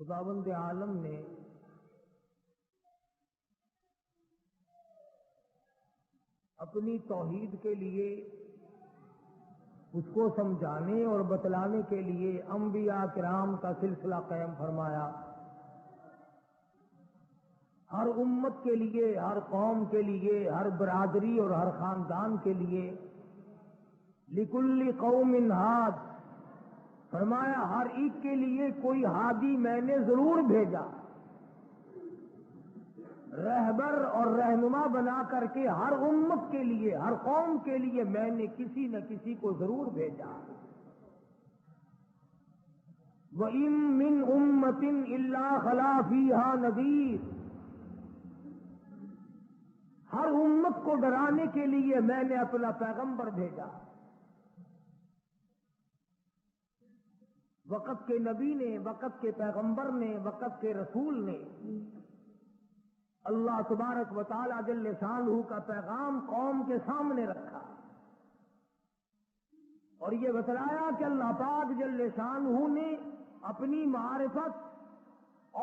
خداوند عالم نے اپنی توحید کے لیے اس کو سمجھانے اور بتلانے کے لیے انبیاء کرام کا سلسلہ قائم فرمایا. ہر امت کے لیے، ہر قوم کے لیے، ہر برادری اور ہر خاندان کے لیے لکل قوم ہاد، فرمایا ہر ایک کے لیے کوئی ہادی میں نے ضرور بھیجا، رہبر اور رہنما بنا کر کے ہر امت کے لیے، ہر قوم کے لیے میں نے کسی نہ کسی کو ضرور بھیجا. وَإِن مِّنْ أُمَّةٍ إِلَّا خَلَا فِيهَا نَذِيرٌ، ہر امت کو ڈرانے کے لیے میں نے اپنا پیغمبر بھیجا. وقت کے نبی نے، وقت کے پیغمبر نے، وقت کے رسول نے اللہ تبارک و تعالی جل شانہ کا پیغام قوم کے سامنے رکھا اور یہ بتلایا کہ اللہ پاک جل شانہ نے اپنی معرفت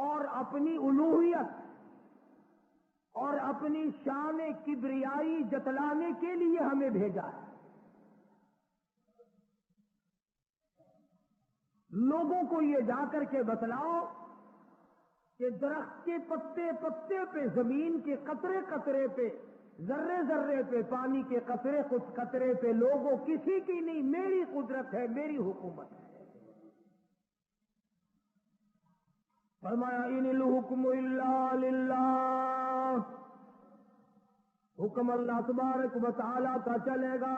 اور اپنی الوہیت اور اپنی شان کبریائی جتلانے کے لیے ہمیں بھیجا ہے. لوگوں کو یہ جا کر کے بتلاؤ کہ درخت کے پتے پتے پہ، زمین کے قطرے قطرے پہ، ذرے ذرے پہ، پانی کے قطرے کچھ قطرے پہ، لوگوں کسی کی نہیں، میری قدرت ہے، میری حکومت ہے. فرمایا ان الحکم الا للہ، حکم اللہ تبارک و تعالی کا چلے گا.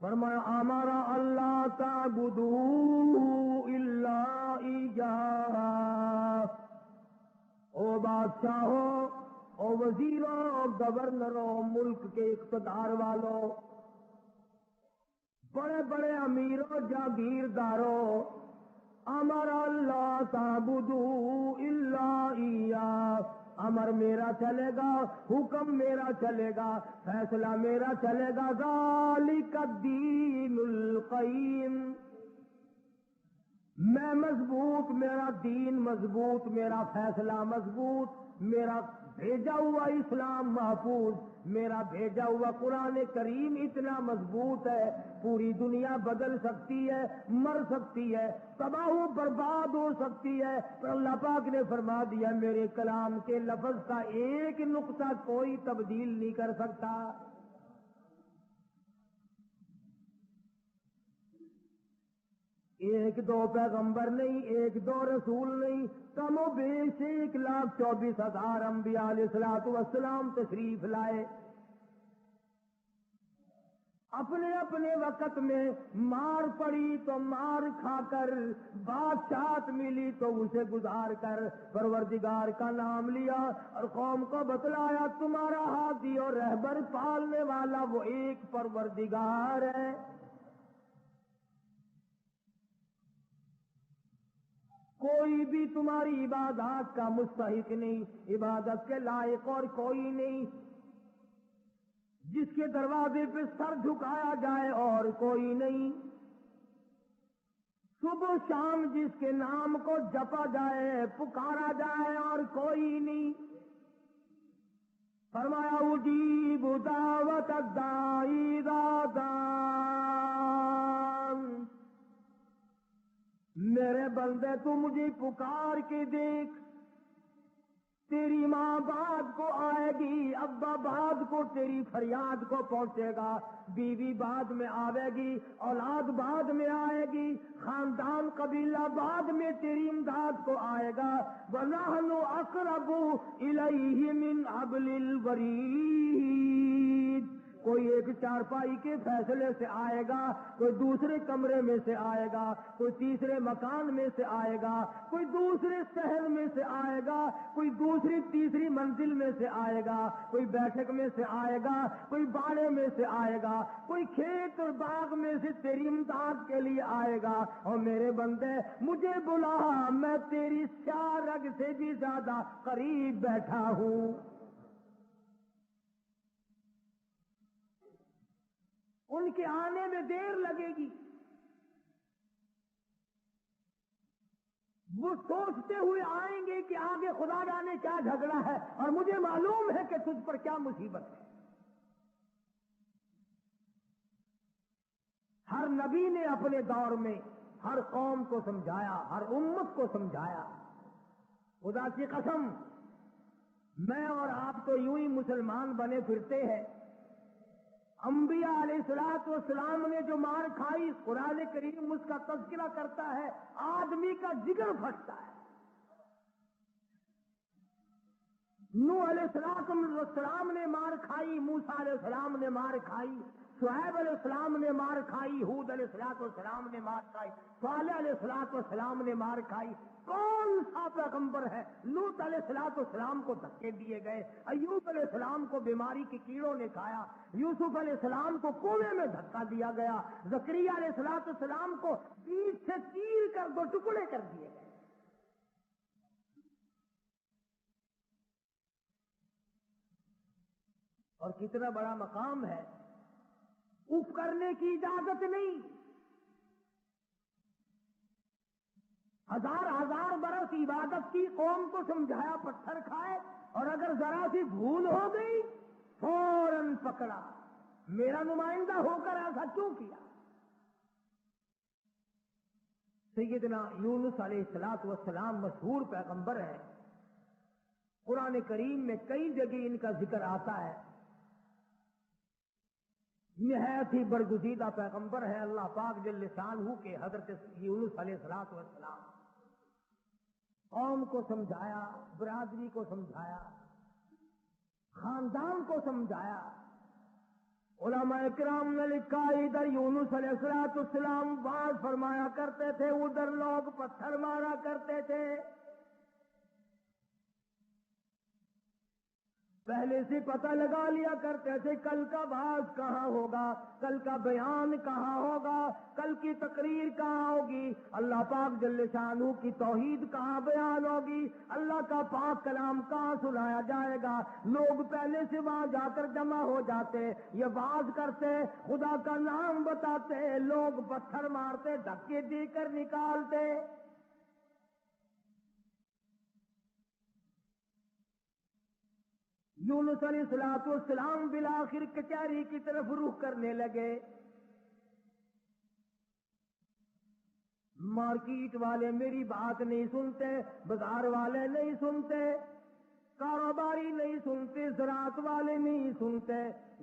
فرمایا ہمارا اللہ تعبدوا الا ایاہ، او بادشاہوں، او وزیروں، او گورنروں، ملک کے اقتدار والوں، بڑے بڑے امیروں، جاگیرداروں، ہمارا اللہ تعبدوا الا ایاہ، امر میرا چلے گا، حکم میرا چلے گا، فیصلہ میرا چلے گا. ذالک الدین القیم، میں مضبوط، میرا دین مضبوط، میرا فیصلہ مضبوط، میرا بھیجا ہوا اسلام محفوظ، میرا بھیجا ہوا قرآن کریم اتنا مضبوط ہے، پوری دنیا بدل سکتی ہے، مر سکتی ہے، تباہ و برباد ہو سکتی ہے، پر اللہ پاک نے فرما دیا میرے کلام کے لفظ کا ایک نقطہ کوئی تبدیل نہیں کر سکتا. ایک دو پیغمبر نہیں، ایک دو رسول نہیں، کم و بیش 1,24,000 انبیاء علیہ الصلوۃ والسلام تشریف لائے. اپنے اپنے وقت میں مار پڑی تو مار کھا کر، بادشاہت ملی تو اسے گزار کر پروردگار کا نام لیا اور قوم کو بتلایا تمہارا ہادی اور رہبر پالنے والا وہ ایک پروردگار ہے. کوئی بھی تمہاری عبادات کا مستحق نہیں، عبادت کے لائق اور کوئی نہیں، جس کے دروازے پہ سر جھکایا جائے اور کوئی نہیں، صبح شام جس کے نام کو جپا جائے، پکارا جائے اور کوئی نہیں. فرمایا اجیب دعوت الداعی اذا دعان، میرے بندے تو مجھے پکار کے دیکھ، تیری ماں بعد کو آئے گی، ابا بعد کو تیری فریاد کو پہنچے گا، بیوی بعد میں آئے گی، اولاد بعد میں آئے گی، خاندان قبیلہ بعد میں تیری امداد کو آئے گا. وَنَحْنُ أَقْرَبُ إِلَيْهِ مِنْ حَبْلِ الْوَرِيدِ، کوئی ایک چارپائی کے فیصلے سے آئے گا، کوئی دوسرے کمرے میں سے آئے گا، کوئی تیسرے مکان میں سے آئے گا، کوئی دوسرے شہر میں سے آئے گا، کوئی دوسری تیسری منزل میں سے آئے گا، کوئی بیٹھک میں سے آئے گا، کوئی باڑے میں سے آئے گا، کوئی کھیت اور باغ میں سے تیری امداد کے لیے آئے گا. اور میرے بندے مجھے بلا، میں تیری سیاہ رگ سے بھی زیادہ قریب بیٹھا ہوں. ان کے آنے میں دیر لگے گی، وہ سوچتے ہوئے آئیں گے کہ آگے خدا جانے کیا جھگڑا ہے، اور مجھے معلوم ہے کہ تجھ پر کیا مصیبت ہے۔ ہر نبی نے اپنے دور میں ہر قوم کو سمجھایا، ہر امت کو سمجھایا۔ خدا کی قسم، میں اور آپ تو یوں ہی مسلمان بنے پھرتے ہیں۔ انبیاء علیہ الصلوۃ والسلام نے جو مار کھائی، قرآن کریم اس کا تذکرہ کرتا ہے، آدمی کا جگر پھٹتا ہے۔ نوح علیہ السلام نے مار کھائی، موسیٰ علیہ السلام نے مار کھائی، شعیب علیہ السلام نے مار کھائی، ہود علیہ السلام نے مار کھائی، صالح علیہ السلام نے مار کھائی۔ کون سا پیغمبر ہے؟ لوط علیہ السلام کو دھکے دیے گئے، ایوب علیہ السلام کو بیماری کے کیڑوں نے کھایا، یوسف علیہ السلام کو کنویں میں دھکا دیا گیا، زکریا علیہ السلام کو بیچ سے چیر کر 2 ٹکڑے کر دیے گئے۔ اور کتنا بڑا مقام ہے، اف کرنے کی اجازت نہیں۔ 1000 برس عبادت کی، قوم کو سمجھایا، پتھر کھائے، اور اگر ذرا سی بھول ہو گئی فوراً پکڑا، میرا نمائندہ ہو کر ایسا کیوں کیا؟ سیدنا یونس علیہ السلام مشہور پیغمبر ہیں، قرآن کریم میں کئی جگہ ان کا ذکر آتا ہے۔ نہایت ہی برگزیدہ پیغمبر ہے اللہ پاک جل شانہ کے حضرت یونس علیہ السلام۔ قوم کو سمجھایا، برادری کو سمجھایا، خاندان کو سمجھایا۔ علماء کرام نے لکھا، ادھر یونس علیہ السلام واز فرمایا کرتے تھے، ادھر لوگ پتھر مارا کرتے تھے۔ پہلے سے پتہ لگا لیا کرتے تھے کل کا باز کہاں ہوگا، کل کا بیان کہاں ہوگا، کل کی تقریر کہاں ہوگی، اللہ پاک جل شانہ کی توحید کہاں بیان ہوگی، اللہ کا پاک کلام کہاں سنایا جائے گا۔ لوگ پہلے سے وہاں جا کر جمع ہو جاتے، یہ باز کرتے، خدا کا نام بتاتے، لوگ پتھر مارتے، دھکے دے کر نکالتے۔ یونس علیہ السلام بالآخر کچہری کی طرف رخ کرنے لگے۔ مارکیٹ والے میری بات نہیں سنتے، بازار والے نہیں سنتے، کاروباری نہیں سنتے، زراعت والے نہیں سنتے،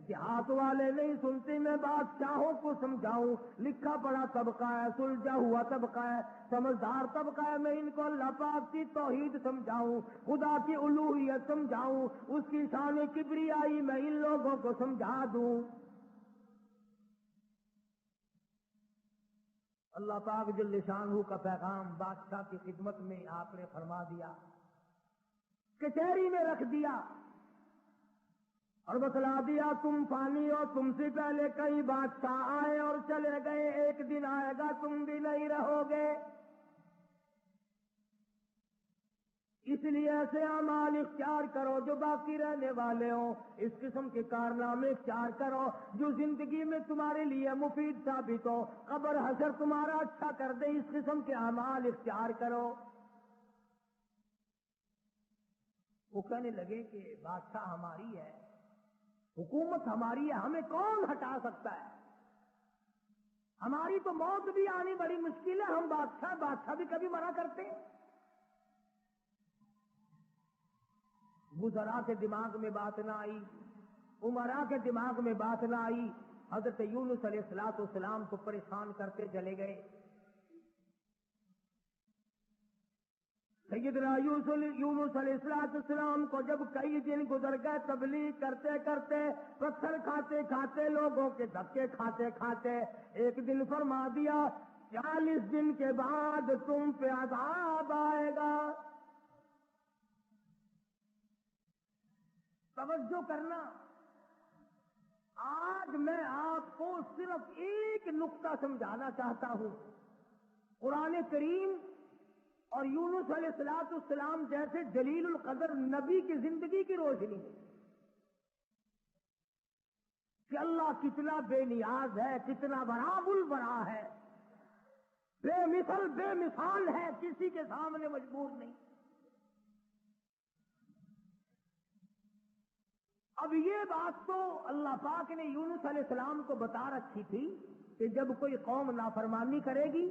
دیہات والے نہیں سنتے۔ میں بادشاہوں کو سمجھاؤں، لکھا پڑھا طبقہ ہے، سلجھا ہوا طبقہ ہے، سمجھدار طبقہ ہے، میں ان کو اللہ پاک کی توحید سمجھاؤں، خدا کی الوہیت سمجھاؤں، اس کی شان کبریائی میں ان لوگوں کو سمجھا دوں۔ اللہ پاک جل شانہ کا پیغام بادشاہ کی خدمت میں آپ نے فرما دیا، کچہری میں رکھ دیا اور بتلا دیا تم فانی ہو، تم سے پہلے کئی بادشاہ آئے اور چلے گئے، ایک دن آئے گا تم بھی نہیں رہو گے، اس لیے ایسے اعمال اختیار کرو جو باقی رہنے والے ہوں، اس قسم کے کارنامے اختیار کرو جو زندگی میں تمہارے لیے مفید ثابت ہو، قبر حشر تمہارا اچھا کر دے، اس قسم کے اعمال اختیار کرو۔ وہ کہنے لگے کہ بادشاہ ہماری ہے، حکومت ہماری ہے، ہمیں کون ہٹا سکتا ہے؟ ہماری تو موت بھی آنی بڑی مشکل ہے، ہم بادشاہ بھی کبھی منع کرتے ہیں۔ وزراء کے دماغ میں بات نہ آئی، امراء کے دماغ میں بات نہ آئی، حضرت یونس علیہ السلام کو پریشان کرتے چلے گئے۔ سیدنا یونس علیہ السلام کو جب کئی دن گزر گئے تبلیغ کرتے کرتے، پتھر کھاتے کھاتے، لوگوں کے دھکے کھاتے کھاتے، ایک دن فرما دیا 40 دن کے بعد تم پہ عذاب آئے گا۔ توجہ کرنا، آج میں آپ کو صرف ایک نقطہ سمجھانا چاہتا ہوں، قرآن کریم اور یونس علیہ السلام جیسے جلیل القدر نبی کی زندگی کی روشنی میں کہ اللہ کتنا بے نیاز ہے، کتنا برا البرا ہے، بے مثل بے مثال ہے، کسی کے سامنے مجبور نہیں۔ اب یہ بات تو اللہ پاک نے یونس علیہ السلام کو بتا رکھی تھی کہ جب کوئی قوم نافرمانی کرے گی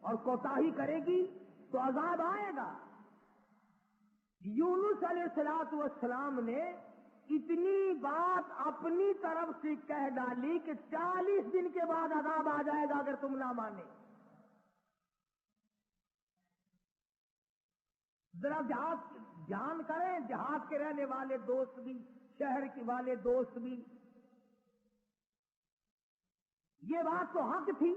اور کوتاہی کرے گی تو عذاب آئے گا۔ یونس علیہ السلام نے اتنی بات اپنی طرف سے کہہ ڈالی کہ 40 دن کے بعد عذاب آ جائے گا اگر تم نہ مانے۔ ذرا جان کریں، دیہات کے رہنے والے دوست بھی، شہر کے والے دوست بھی، یہ بات تو حق تھی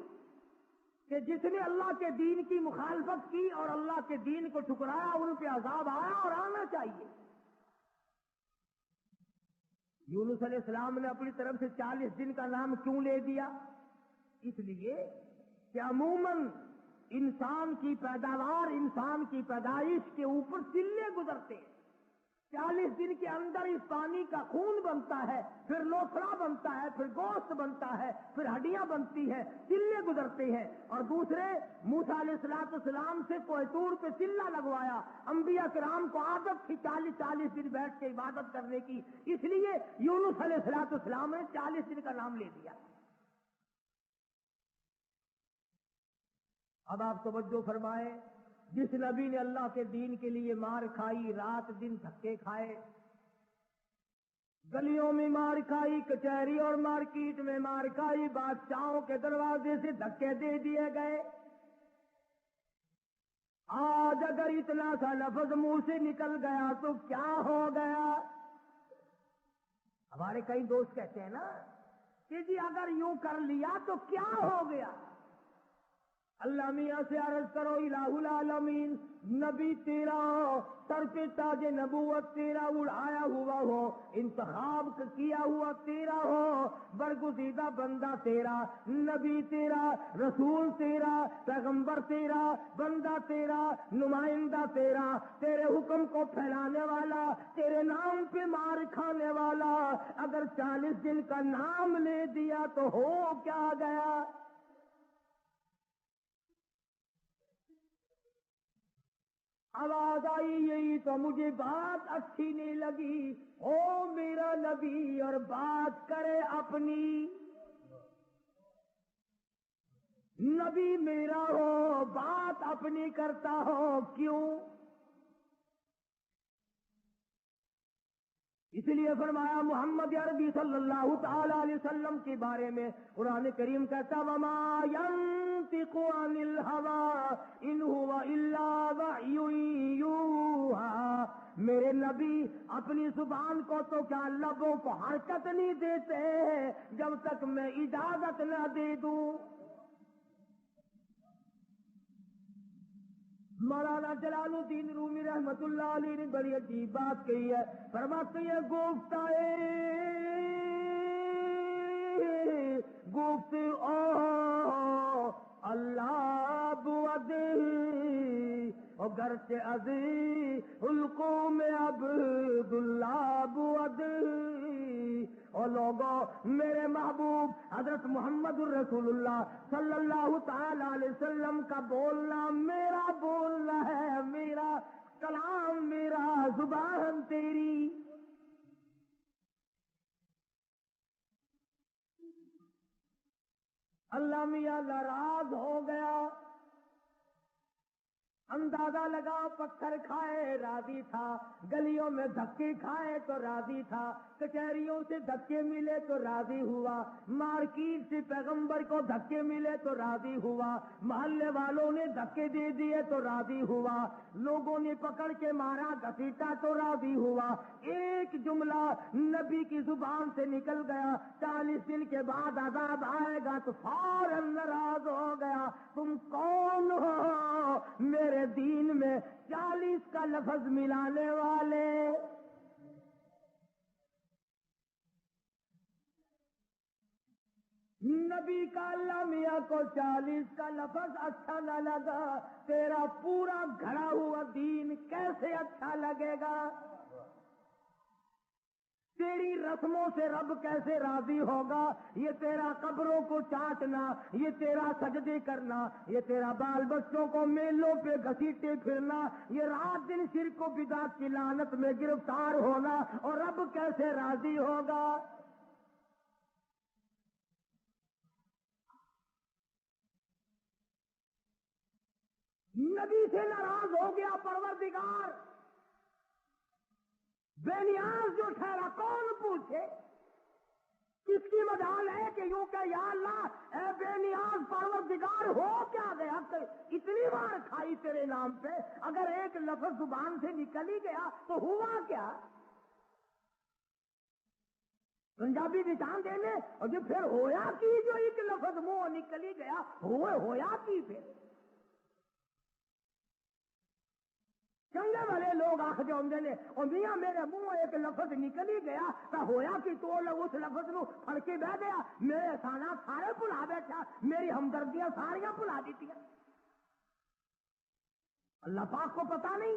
کہ جس نے اللہ کے دین کی مخالفت کی اور اللہ کے دین کو ٹھکرایا ان پہ عذاب آیا اور آنا چاہیے۔ یونس علیہ السلام نے اپنی طرف سے 40 دن کا نام کیوں لے دیا؟ اس لیے کہ عموماً انسان کی پیداوار، انسان کی پیدائش کے اوپر چلے گزرتے ہیں۔ 40 دن کے اندر اس پانی کا خون بنتا ہے، پھر لوتھڑا بنتا ہے، پھر گوشت بنتا ہے، پھر ہڈیاں بنتی ہیں، چلے گزرتے ہیں۔ اور دوسرے موسیٰ علیہ السلام سے کوہ طور پہ چلہ لگوایا، انبیاء کرام کو عادت تھی 40 دن بیٹھ کے عبادت کرنے کی، اس لیے یونس علیہ السلام نے 40 دن کا نام لے دیا۔ اب آپ توجہ فرمائیں، جس نبی نے اللہ کے دین کے لیے مار کھائی، رات دن دھکے کھائے، گلیوں میں مار کھائی، کچہری اور مارکیٹ میں مار کھائی، بادشاہوں کے دروازے سے دھکے دے دیے گئے، آج اگر اتنا سا لفظ منہ سے نکل گیا تو کیا ہو گیا؟ ہمارے کئی دوست کہتے ہیں نا کہ جی اگر یوں کر لیا تو کیا ہو گیا؟ اللہ میاں سے عرض کرو الہ العالمین، نبی تیرا ہو، سر پہ تاج نبوت تیرا اڑایا ہوا ہو، انتخاب کیا ہوا تیرا ہو، برگزیدہ بندہ تیرا، نبی تیرا، رسول تیرا، پیغمبر تیرا، بندہ تیرا، نمائندہ تیرا، تیرے حکم کو پھیلانے والا، تیرے نام پہ مار کھانے والا، اگر 40 دن کا نام لے دیا تو ہو کیا گیا؟ آواز آئی یہی تو مجھے بات اچھی نہیں لگی، او میرا نبی اور بات کرے اپنی، نبی میرا ہو بات اپنی کرتا ہو کیوں؟ اس لیے فرمایا محمد عربی صلی اللہ تعالی علیہ وسلم کے بارے میں قرآن کریم کہتا وما ينطق عن الهوى ان هو الا وحی یوحى، میرے نبی اپنی زبان کو تو کیا لبوں کو حرکت نہیں دیتے جب تک میں اجازت نہ دے دوں۔ مولانا جلال الدین رومی رحمت اللہ علیہ نے بڑی عجیب بات کہی ہے، فرماتے ہیں گفت اللہ بود اور گرچہ عزی القوم عبد اللہ بود، اور لوگوں میرے محبوب حضرت محمد الرسول اللہ صلی اللہ تعالی علیہ وسلم کا بولنا میرا بولنا ہے، میرا کلام میرا زبان تیری۔ اللہ میاں ناراض ہو گیا، اندازہ لگا پتھر کھائے راضی تھا، گلیوں میں دھکے کھائے تو راضی تھا، کچہریوں سے دھکے ملے تو راضی ہوا، مارکیٹ سے پیغمبر کو دھکے ملے تو راضی ہوا، محلے والوں نے دھکے دے دیے تو راضی ہوا، لوگوں نے پکڑ کے مارا گھسیٹا تو راضی ہوا، ایک جملہ نبی کی زبان سے نکل گیا 40 دن کے بعد عذاب آئے گا تو فوراً ناراض ہو گیا، تم کون ہو میرے دین میں 40 کا لفظ ملانے والے؟ نبی کا اللہ میاں کو 40 کا لفظ اچھا نہ لگا، تیرا پورا گھڑا ہوا دین کیسے اچھا لگے گا؟ تیری رسموں سے رب کیسے راضی ہوگا؟ یہ تیرا قبروں کو چاٹنا، یہ تیرا سجدے کرنا، یہ تیرا بال بچوں کو میلوں پہ گھسیٹے پھرنا، یہ رات دن شرک و بدعت کی لعنت میں گرفتار ہونا، اور رب کیسے راضی ہوگا؟ نبی سے ناراض ہو گیا پروردگار، بے نیاز جو ٹھہرا، کون پوچھے؟ کس کی مجال ہے کہ یوں کہ یا اللہ اے بے نیاز پروردگار ہو کیا گیا؟ اتنی بار کھائی تیرے نام پہ، اگر ایک لفظ زبان سے نکل ہی گیا تو ہوا کیا؟ پنجابی نشان دینے اور جو پھر ہویا کی، جو ایک لفظ منہ نکل ہی گیا ہویا کی پھر؟ چنگے والے لوگ آخر ہوندے نے اور میاں میرے منہ ایک لفظ نکل ہی گیا تو ہویا کہ تو اس لفظ نو پھڑ کے بہ گیا، میرے احسانات سارے بھلا بیٹھا، میری ہمدردیاں ساریاں بھلا دیتی ہیں۔ اللہ پاک کو پتا نہیں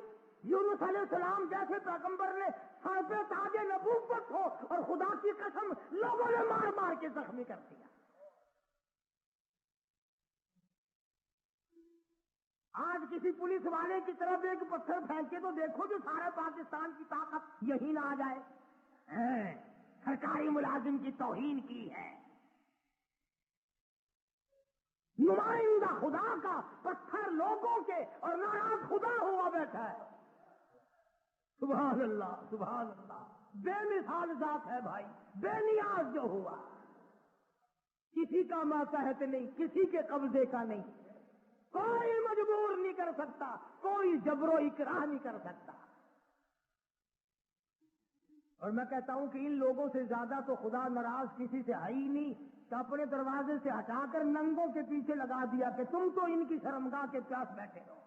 یونس علیہ السلام جیسے پیغمبر نے سر پہ تاج نبوت ہو اور خدا کی قسم لوگوں نے مار مار کے زخمی کر دیا۔ آج کسی پولیس والے کی طرف ایک پتھر پھینکے تو دیکھو جو سارے پاکستان کی طاقت یہی نہ آ جائے۔ سرکاری ملازم کی توہین کی ہے، نمائندہ خدا کا پتھر لوگوں کے اور ناراض خدا ہوا بیٹھا ہے۔ سبحان اللہ سبحان اللہ، بے مثال ذات ہے بھائی، بے نیاز جو ہوا، کسی کا ماتحت نہیں، کسی کے قبضے کا نہیں، کوئی مجبور نہیں کر سکتا، کوئی جبر و اکراہ نہیں کر سکتا۔ اور میں کہتا ہوں کہ ان لوگوں سے زیادہ تو خدا ناراض کسی سے ہے ہی نہیں، کہ اپنے دروازے سے ہٹا کر ننگوں کے پیچھے لگا دیا کہ تم تو ان کی شرمگاہ کے پاس بیٹھے رہو۔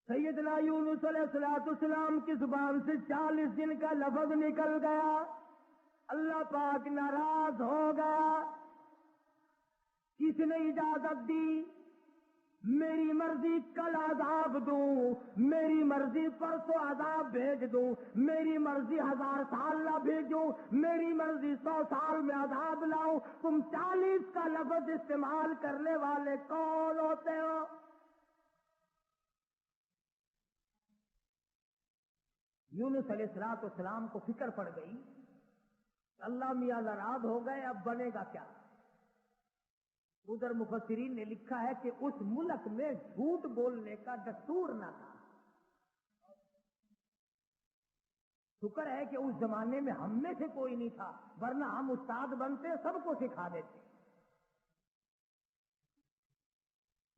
سیدنا یونس علیہ السلام کی زبان سے 40 دن کا لفظ نکل گیا، اللہ پاک ناراض ہو گیا۔ کس نے اجازت دی؟ میری مرضی کل عذاب دوں، میری مرضی پرسوں عذاب بھیج دوں، میری مرضی 1000 سال نہ بھیجوں، میری مرضی 100 سال میں عذاب لاؤں، تم 40 کا لفظ استعمال کرنے والے کون ہوتے ہو؟ یونس علیہ السلام کو فکر پڑ گئی، اللہ میاں ناراض ہو گئے، اب بنے گا کیا؟ ادھر مفسرین نے لکھا ہے کہ اس ملک میں جھوٹ بولنے کا دستور نہ تھا۔ شکر ہے کہ اس زمانے میں ہم میں سے کوئی نہیں تھا، ورنہ ہم استاد بنتے سب کو سکھا دیتے۔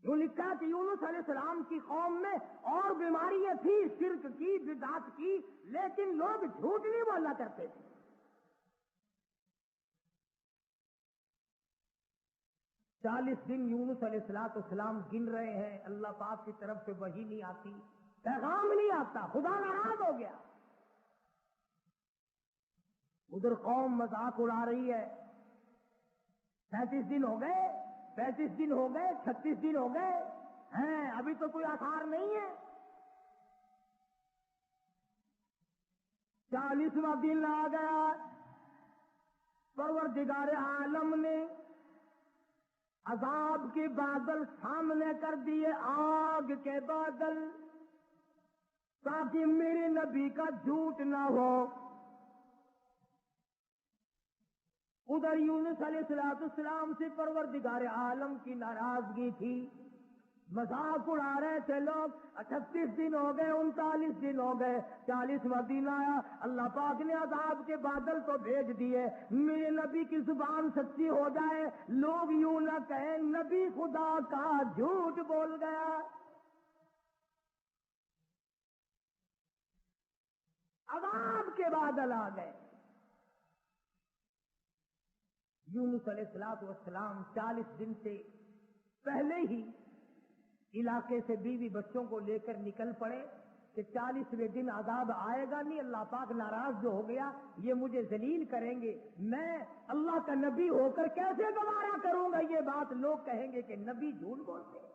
جو لکھا کہ یونس علیہ السلام کی قوم میں اور بیماریاں تھیں، شرک کی، بدعت کی، لیکن لوگ جھوٹ نہیں بولا کرتے تھے۔ 40 دن یونس علیہ السلام گن رہے ہیں، اللہ پاک کی طرف سے وحی نہیں آتی، پیغام نہیں آتا، خدا ناراض ہو گیا۔ ادھر قوم مذاق اڑا رہی ہے، 37 دن ہو گئے، 35 دن ہو گئے، 36 دن ہو گئے ہیں، ابھی تو کوئی آثار نہیں ہے۔ 40واں دن آ گیا، پروردگار عالم نے عذاب کے بادل سامنے کر دیے، آگ کے بادل، تاکہ میرے نبی کا جھوٹ نہ ہو۔ ادھر یونس علیہ السلام سے پروردگار عالم کی ناراضگی تھی، مذاق اڑا رہے تھے لوگ۔ 38 دن ہو گئے، 39 دن ہو گئے، 40واں دن آیا، اللہ پاک نے عذاب کے بادل تو بھیج دیے، میرے نبی کی زبان سچی ہو جائے، لوگ یوں نہ کہیں نبی خدا کا جھوٹ بول گیا۔ عذاب کے بادل آ گئے۔ یونس علیہ السلام 40 دن سے پہلے ہی علاقے سے بیوی بچوں کو لے کر نکل پڑے کہ 40ویں دن عذاب آئے گا نہیں، اللہ پاک ناراض جو ہو گیا، یہ مجھے ذلیل کریں گے، میں اللہ کا نبی ہو کر کیسے گوارا کروں گا یہ بات، لوگ کہیں گے کہ نبی جھوٹ بولتے ہیں۔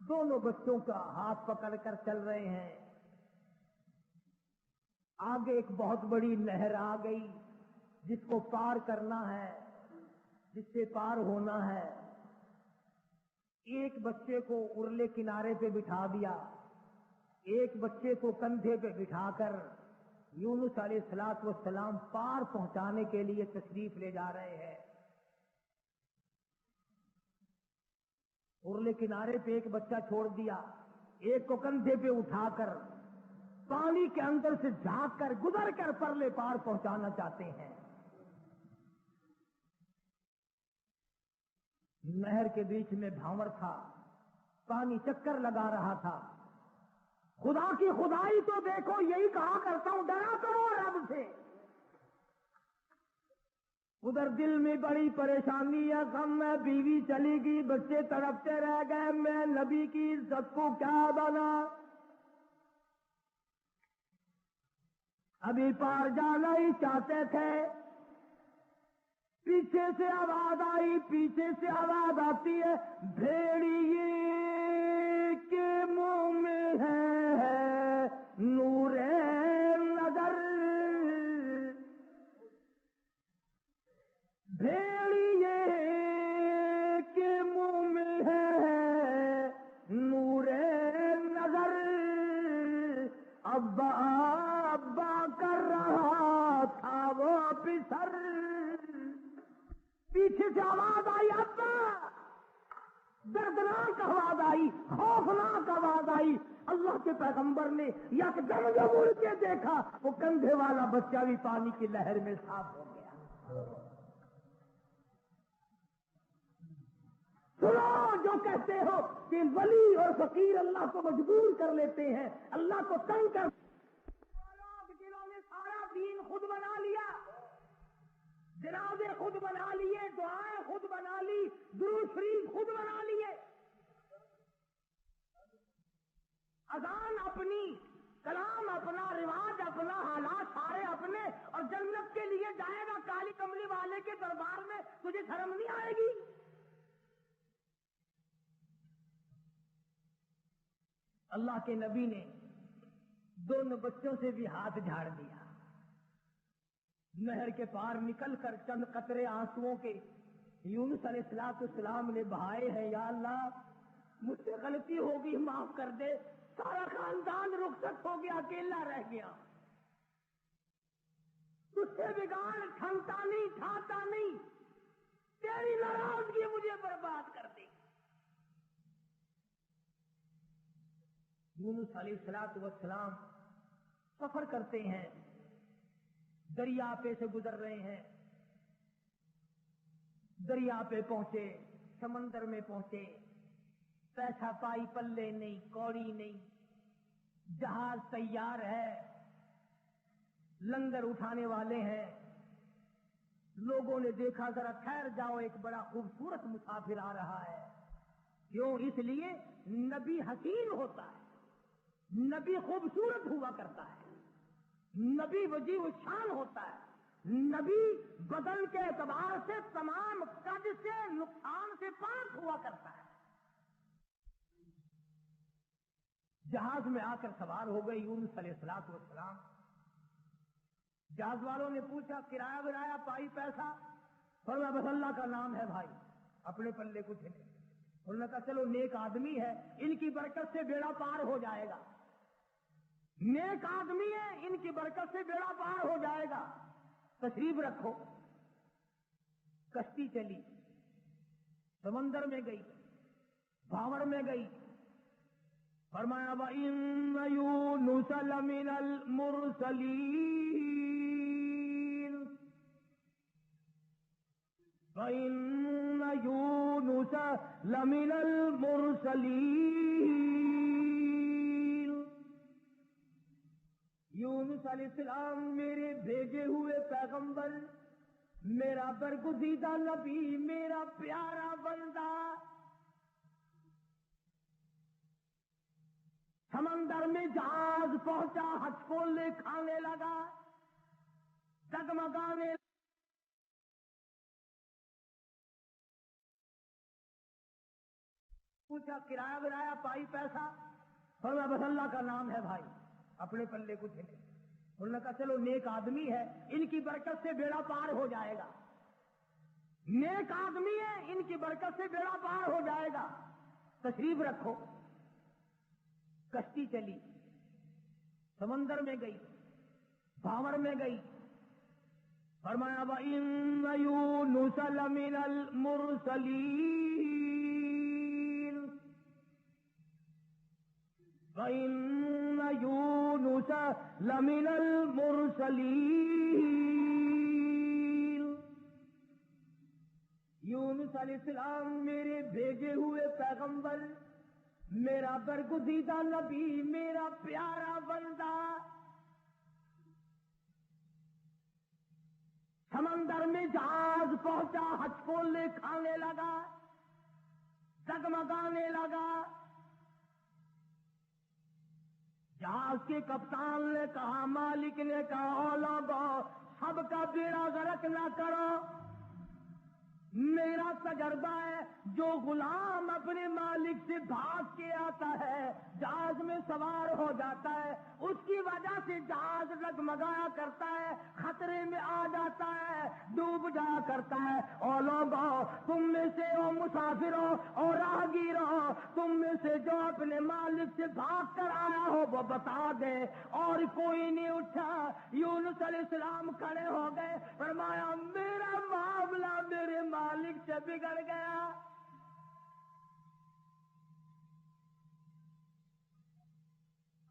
دونوں بچوں کا ہاتھ پکڑ کر چل رہے ہیں. آگے ایک بہت بڑی نہر آ گئی جس کو پار کرنا ہے، جس سے پار ہونا ہے. ایک بچے کو ارلے کنارے پہ بٹھا دیا، ایک بچے کو کندھے پہ بٹھا کر یونس علیہ الصلوۃ والسلام پار پہنچانے کے لیے تشریف لے جا رہے ہیں. ارلے کنارے پہ ایک بچہ چھوڑ دیا، ایک کو کندھے پہ اٹھا کر پانی کے اندر سے جھانک کر گزر کر پرلے پار پہنچانا چاہتے ہیں. نہر کے بیچ میں بھاور تھا، پانی چکر لگا رہا تھا. خدا کی خدائی تو دیکھو، یہی کہا کرتا ہوں ڈرا کرو رب سے. ادھر دل میں بڑی پریشانی ہے، غم ہے، بیوی چلی گئی، بچے تڑپتے رہ گئے، میں نبی کی عزت کو کیا بنا. ابھی پار جانا ہی چاہتے تھے، پیچھے سے آواز آئی، پیچھے سے آواز آتی ہے، بھیڑیے کے منہ میں ہے نور نظر. بھیڑیے کے منہ میں ہے نور نظر. ابا ابا کر رہا تھا وہ پسر. پیچھے سے آواز آئی، ابا. دردناک آواز آئی، خوفناک آواز آئی. اللہ کے پیغمبر نے یکدم جب اڑ کے دیکھا، وہ کندھے والا بچہ بھی پانی کی لہر میں صاف ہو گیا. سنو جو کہتے ہو کہ ولی اور فقیر اللہ کو مجبور کر لیتے ہیں، اللہ کو تنگ کر دلوں نے سارا دین خود بنا لیا، جنازے خود بنا لیے، دعائیں خود بنا لی، درود شریف خود بنا لیے، اذان اپنی، کلام اپنا، رواج اپنا، حالات سارے اپنے. اور جنت کے لیے جائے گا کالی کملی والے کے دربار میں، تجھے شرم نہیں آئے گی؟ اللہ کے نبی نے دونوں بچوں سے بھی ہاتھ جھاڑ دیا. نہر کے پار نکل کر چند قطرے آنسوؤں کے یونس علیہ السلام نے بہائے ہیں. یا اللہ مجھ سے غلطی ہوگی، معاف کر دے. سارا خاندان رخصت ہو گیا، اکیلا رہ گیا. تجھ سے بگاڑ ٹھنکتا نہیں، ٹھاتا نہیں، تیری ناراضگی مجھے برباد کر دے. یونس علیہ السلام سفر کرتے ہیں، دریا پہ سے گزر رہے ہیں. دریا پہ پہنچے، سمندر میں پہنچے، پیسہ پائی پلے نہیں، کوڑی نہیں، جہاز تیار ہے، لنگر اٹھانے والے ہیں. لوگوں نے دیکھا ذرا ٹھہر جاؤ، ایک بڑا خوبصورت مسافر آ رہا ہے. کیوں؟ اس لیے نبی حسین ہوتا ہے، نبی خوبصورت ہوا کرتا ہے، نبی وجیہ الشان ہوتا ہے، نبی بدن کے اعتبار سے تمام قد سے نقصان سے پاک ہوا کرتا ہے. جہاز میں آ کر سوار ہو گئے یونس علیہ السلام. جہاز والوں نے پوچھا کرایہ ورایہ پائی پیسہ؟ فرمایا بس اللہ کا نام ہے بھائی، اپنے پلے کچھ نہیں. انہوں نے کہا چلو نیک آدمی ہے، ان کی برکت سے بیڑا پار ہو جائے گا. نیک آدمی ہے، ان کی برکت سے بیڑا پار ہو جائے گا، تشریف رکھو. کشتی چلی، سمندر میں گئی، بھاور میں گئی. فرمایا وَإِنَّ يُونُسَ لَمِنَ الْمُرْسَلِينَ، وَإِنَّ يُونُسَ لَمِنَ الْمُرْسَلِينَ. یونس علیہ السلام میرے بھیجے ہوئے پیغمبر، میرا برگزیدہ نبی، میرا پیارا بندہ. سمندر میں جہاز پہنچا، ہچکولے کھانے لگا، ڈگمگانے پوچھا کرایہ برایا پائی پیسہ؟ فرمایا بس اللہ کا نام ہے بھائی، اپنے پلے کچھ نہیں۔ انہوں نے کہا چلو نیک آدمی ہے، ان کی برکت سے بیڑا پار ہو جائے گا، نیک آدمی ہے، ان کی برکت سے بیڑا پار ہو جائے گا، تشریف رکھو۔ کشتی چلی، سمندر میں گئی، بھاور میں گئی۔ فرمایا وَإِنَّ يُونُسَ لَمِنَ الْمُرْسَلِينَ وَإِنَّ يُونُسَ لَمِنَ الْمُرْسَلِينَ یونس علیہ السلام میرے بھیجے ہوئے پیغمبر، میرا برگزیدہ نبی، میرا پیارا بندہ۔ سمندر میں جہاز پہنچا، ہچکولے کھانے لگا، ڈگمگانے لگا۔ جہاز کے کپتان نے کہا، مالک نے کہا، او لوگو سب کا بیڑا غرق نہ کرو، میرا تجربہ ہے جو غلام اپنے مالک سے بھاگ کے آتا ہے، جہاز میں سوار ہو جاتا ہے، اس کی وجہ سے جہاز ڈگمگایا کرتا ہے، خطرے میں آ جاتا ہے، ڈوب جایا کرتا ہے۔ اور لوگوں تم میں سے او مسافروں اور راہگیروں، تم میں سے جو اپنے مالک سے بھاگ کر آیا ہو وہ بتا دے۔ اور کوئی نہیں اٹھا۔ یونس علیہ السلام کھڑے ہو گئے، فرمایا میرا معاملہ میرے مالک سے بگڑ گیا۔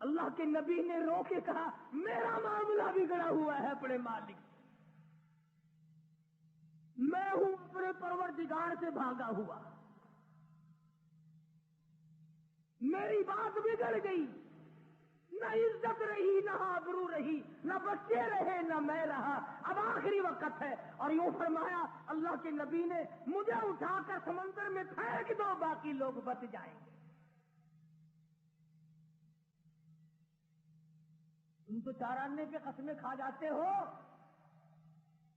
اللہ کے نبی نے رو کے کہا میرا معاملہ بگڑا ہوا ہے اپنے مالک سے، میں ہوں اپنے پروردگار سے بھاگا ہوا، میری بات بگڑ گئی، نہ عزت رہی، نہ آبرو رہی، نہ بچے رہے، نہ میں رہا، اب آخری وقت ہے۔ اور یوں فرمایا اللہ کے نبی نے مجھے اٹھا کر سمندر میں پھینک دو، باقی لوگ بچ جائیں گے۔ تم تو 4 آنے پہ قسمیں کھا جاتے ہو،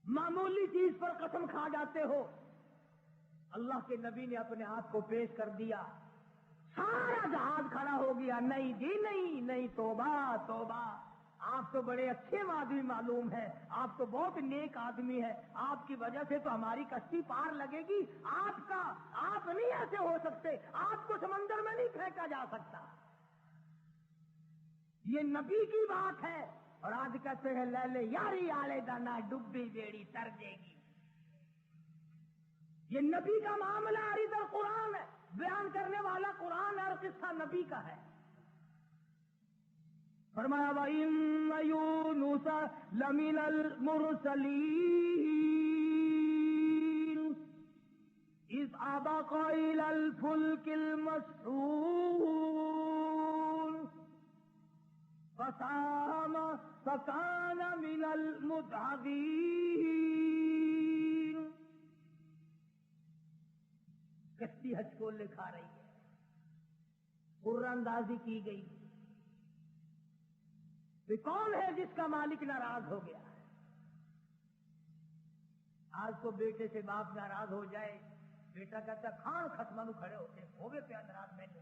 معمولی چیز پر قسم کھا جاتے ہو۔ اللہ کے نبی نے اپنے آپ کو پیش کر دیا، سارا جہاز کھڑا ہو گیا، نہیں جی نہیں نہیں، توبہ توبہ، آپ تو بڑے اچھے آدمی معلوم ہے، آپ تو بہت نیک آدمی ہے، آپ کی وجہ سے تو ہماری کشتی پار لگے گی، آپ نہیں ایسے ہو سکتے، آپ کو سمندر میں نہیں پھینکا جا سکتا۔ یہ نبی کی بات ہے۔ اور آج کہتے ہیں لے لے یاری آلے دانا ڈبی بیڑی تر دے گی۔ یہ نبی کا معاملہ عریض القرآن ہے، بیان کرنے والا قرآن اور قصہ نبی کا ہے۔ فرمایا وَإِنَّ يُونُسَ لَمِنَ الْمُرْسَلِينَ إِذْ أَبَقَ إِلَى الْفُلْكِ الْمَشْحُونِ فَسَاهَمَ فَكَانَ مِنَ الْمُدْحَضِينَ۔ کشتی ہچکولے کھا رہی ہے، قرہ اندازی کی گئی کہ کون ہے جس کا مالک ناراض ہو گیا ہے۔ آج تو بیٹے سے باپ ناراض ہو جائے، بیٹا کہتا کھان ختمانو کھڑے ہوتے ہوگے پہ ناراض میں نے۔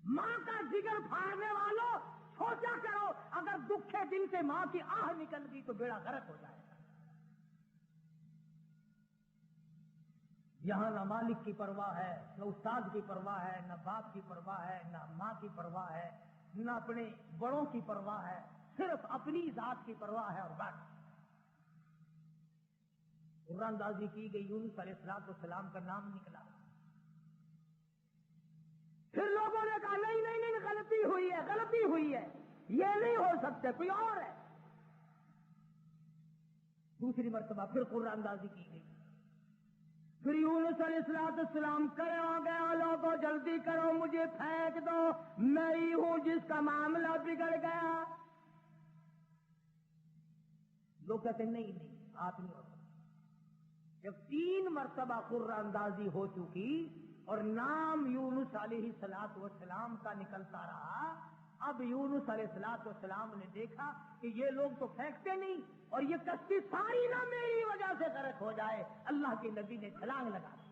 ماں کا جگر پھاڑنے والوں سوچا کرو، اگر دکھ کے دن سے ماں کی آہ نکل گئی تو بیڑا غرق ہو جائے گا۔ یہاں نہ مالک کی پرواہ ہے، نہ استاد کی پرواہ ہے، نہ باپ کی پرواہ ہے، نہ ماں کی پرواہ ہے، نہ اپنے بڑوں کی پرواہ ہے، صرف اپنی ذات کی پرواہ ہے اور بس۔ قرآن اندازی کی گئی، یونس علیہ السلام کا نام نکلا۔ پھر لوگوں نے کہا نہیں نہیں نہیں، غلطی ہوئی ہے، غلطی ہوئی ہے، یہ نہیں ہو سکتے، کوئی اور ہے۔ دوسری مرتبہ پھر قرآن اندازی کی گئی، پھر یونس علیہ السلام کرے ہو گیا، لوگوں جلدی کرو مجھے پھینک دو، میں ہی ہوں جس کا معاملہ بگڑ گیا۔ لوگ کہتے نہیں نہیں، آپ نہیں ہو سکتے۔ جب 3 مرتبہ قرہ اندازی ہو چکی اور نام یونس علیہ السلام کا نکلتا رہا، اب یونس علیہ السلام نے دیکھا کہ یہ لوگ تو پھینکتے نہیں، اور یہ کشتی ساری نہ میری وجہ سے غرق ہو جائے۔ اللہ کے نبی نے چھلانگ لگا دی۔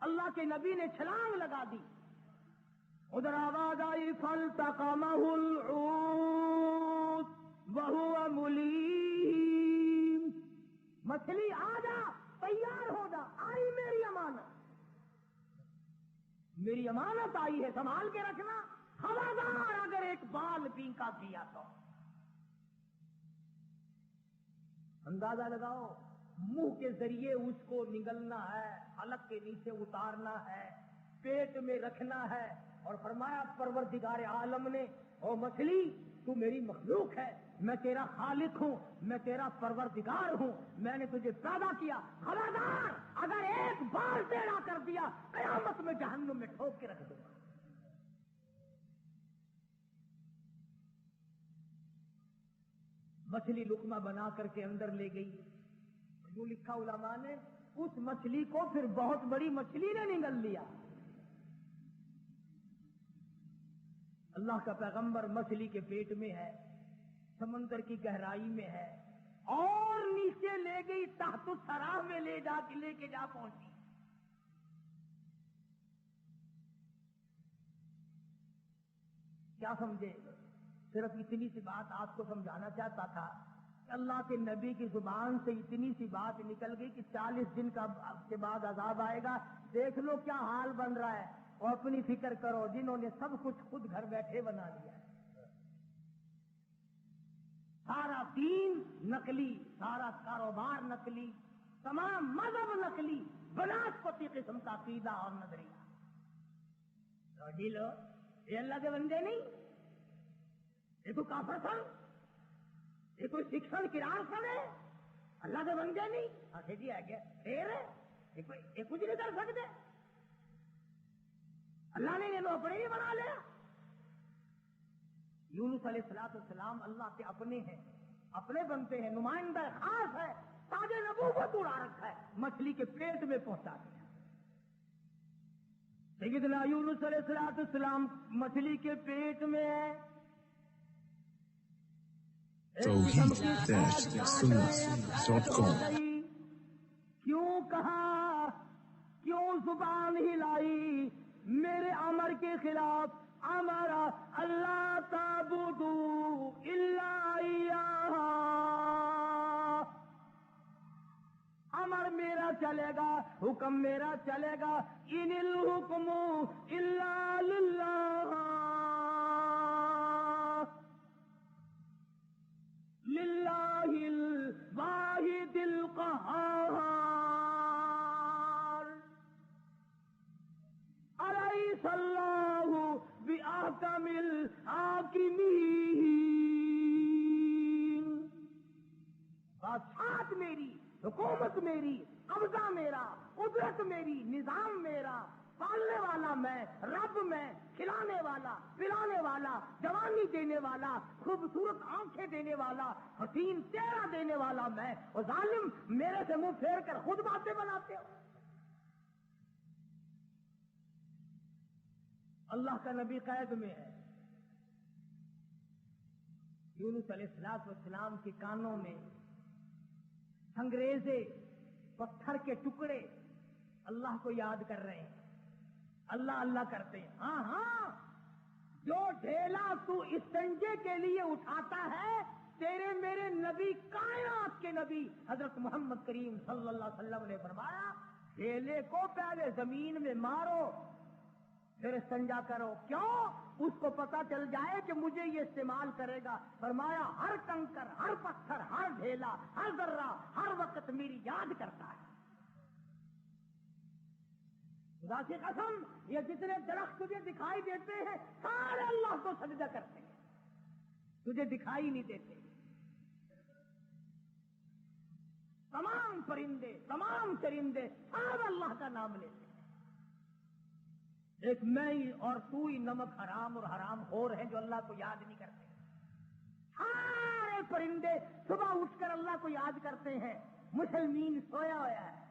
اللہ کے نبی نے چھلانگ لگا دی. ادھر آواز آئی فالتقمہ الحوت وہو ملیم. مچھلی آ جا، تیار ہو جا، آئی میری امانت، میری امانت آئی ہے، سنبھال کے رکھنا. خبردار اگر ایک بال پینکا کیا تو اندازہ لگاؤ، منہ کے ذریعے اس کو نگلنا ہے، حلق کے نیچے اتارنا ہے، پیٹ میں رکھنا ہے. اور فرمایا پروردگار عالم نے، او مچھلی تو میری مخلوق ہے، میں تیرا خالق ہوں، میں تیرا پروردگار ہوں، میں نے تجھے پیدا کیا. خبردار اگر ایک بال ٹیڑھا کر دیا قیامت میں جہنم میں ٹھوک کے رکھ دوں گا. مچھلی لقمہ بنا کر کے اندر لے گئی. جو لکھا علماء نے، اس مچھلی کو پھر بہت بڑی مچھلی نے نگل لیا. اللہ کا پیغمبر مچھلی کے پیٹ میں ہے، سمندر کی گہرائی میں ہے، اور نیچے لے گئی، تحت الثرى میں لے کے جا پہنچی. کیا سمجھے؟ صرف اتنی سی بات آپ کو سمجھانا چاہتا تھا کہ اللہ کے نبی کی زبان سے اتنی سی بات نکل گئی کہ 40 دن کے بعد عذاب آئے گا. دیکھ لو کیا حال بن رہا ہے، اور اپنی فکر کرو جنہوں نے سب کچھ خود گھر بیٹھے بنا لیا ہے. سارا دین نقلی، سارا کاروبار نقلی، تمام مذہب نقلی، بناسپتی قسم کا عقیدہ اور نظریہ. لو یہ اللہ کے بندے نہیں، یہ تو کافر سن، یہ کوئی شکشن کرار سن ہے، اللہ کے بندے نہیں. آخر جی آ گیا پھر یہ کچھ نہیں کر سکتے، اللہ نے یہ اپنے ہی بنا لیا. یونس علیہ السلام اللہ کے اپنے ہیں، اپنے بنتے ہیں، نمائندہ خاص ہے، تاج نبوت اڑا رکھا ہے، مچھلی کے پیٹ میں پہنچا دیا. سیدنا یونس علیہ السلام مچھلی کے پیٹ میں ہے. توحید-سنت.com کیوں کہا، کیوں زبان ہلائی میرے امر کے خلاف؟ امر اللہ تعبدوا الا ایاہ، امر میرا چلے گا، حکم میرا چلے گا. ان الحکم الا للہ، للہ الواحد القہار. الیس اللہ باحکم الحاکمین. بادشاہت میری، حکومت میری، قبضہ میرا، قدرت میری، نظام میرا، پالنے والا میں، رب میں، کھلانے والا، پلانے والا، جوانی دینے والا، خوبصورت آنکھیں دینے والا، حسین چہرہ دینے والا میں، اور ظالم میرے سے منہ پھیر کر خود باتیں بناتے ہو. اللہ کا نبی قید میں ہے. یونس علیہ السلام کے کانوں میں انگریزے پتھر کے ٹکڑے اللہ کو یاد کر رہے ہیں، اللہ اللہ کرتے ہیں. ہاں ہاں، جو ڈھیلا تو استنجے کے لیے اٹھاتا ہے، تیرے میرے نبی، کائنات کے نبی حضرت محمد کریم صلی اللہ علیہ وسلم نے فرمایا، ڈھیلے کو پہلے زمین میں مارو پھر استنجا کرو. کیوں؟ اس کو پتا چل جائے کہ مجھے یہ استعمال کرے گا. فرمایا ہر کنکر، ہر پتھر، ہر ڈھیلا، ہر ذرہ ہر وقت میری یاد کرتا ہے. خدا کی قسم، یہ جتنے درخت تجھے دکھائی دیتے ہیں سارے اللہ کو سجدہ کرتے ہیں، تجھے دکھائی نہیں دیتے. تمام پرندے، تمام چرندے سب اللہ کا نام لیتے ہیں. ایک میں ہی اور تو ہی نمک حرام اور حرام خور ہیں جو اللہ کو یاد نہیں کرتے. سارے پرندے صبح اٹھ کر اللہ کو یاد کرتے ہیں. مسلمین سویا ہوا ہے،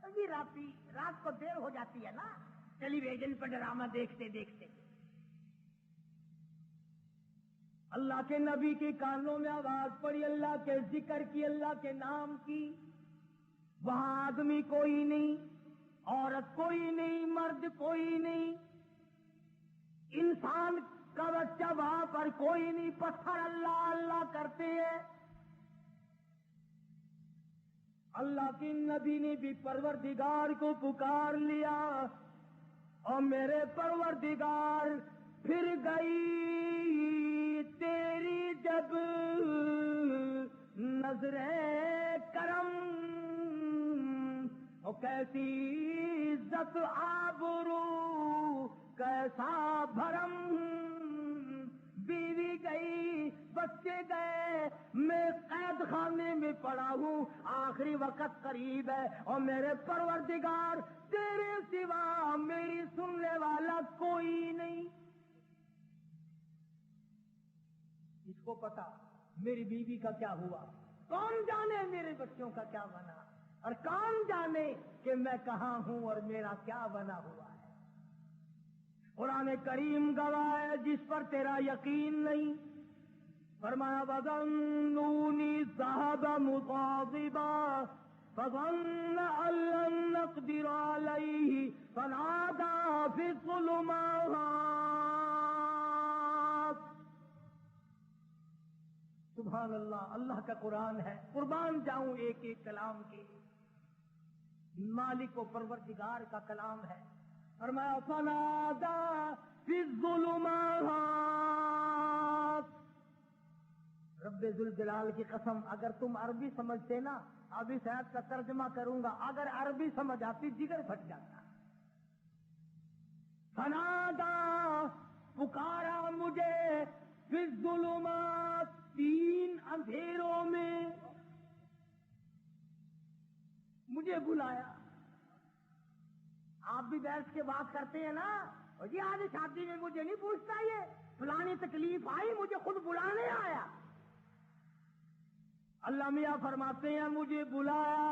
ابھی رات کو دیر ہو جاتی ہے نا، ٹیلی ویژن پر ڈرامہ دیکھتے دیکھتے. اللہ کے نبی کے کانوں میں آواز پڑی، اللہ کے ذکر کی، اللہ کے نام کی. وہاں آدمی کوئی نہیں، عورت کوئی نہیں، مرد کوئی نہیں، انسان کا بچہ وہاں پر کوئی نہیں، پتھر اللہ اللہ کرتے ہیں۔ اللہ کے نبی نے بھی پروردگار کو پکار لیا، اور میرے پروردگار پھر گئی تیری جب نظر کرم، اور کیسی عزت آبرو کیسا بھرم، بیوی گئی، بچے گئے، میں قید خانے میں پڑا ہوں، آخری وقت قریب ہے، اور میرے پروردگار تیرے سوا میری سننے والا کوئی نہیں۔ اس کو پتا میری بیوی کا کیا ہوا، کون جانے میرے بچوں کا کیا بنا، اور کون جانے کہ میں کہاں ہوں اور میرا کیا بنا ہوا ہے۔ قرآن کریم گواہ ہے، جس پر تیرا یقین نہیں، فرمایا وَظَنُّونِي ذَهَبَ مُغَاضِبًا فَظَنَّ أَن لَّن نَّقْدِرَ عَلَيْهِ فَنَادَىٰ فِي الظُّلُمَاتِ۔ سبحان اللہ، اللہ کا قرآن ہے، قربان جاؤں ایک ایک کلام کے، مالک و پروردگار کا کلام ہے۔ فرمایا فَنَادَىٰ فِي الظُّلُمَاتِ۔ رب ذوالجلال کی قسم، اگر تم عربی سمجھتے نا، ابھی شاید کا ترجمہ کروں گا، اگر عربی سمجھ آتی جگر پھٹ جاتا۔ فنادا، پکارا مجھے، فی الظلمات، تین اندھیروں میں مجھے بلایا۔ آپ بھی بیٹھ کے بات کرتے ہیں نا، اور جی آج شادی میں مجھے نہیں پوچھتا، یہ فلانی تکلیف آئی مجھے خود بلانے آیا۔ اللہ میاں فرماتے ہیں مجھے بلایا،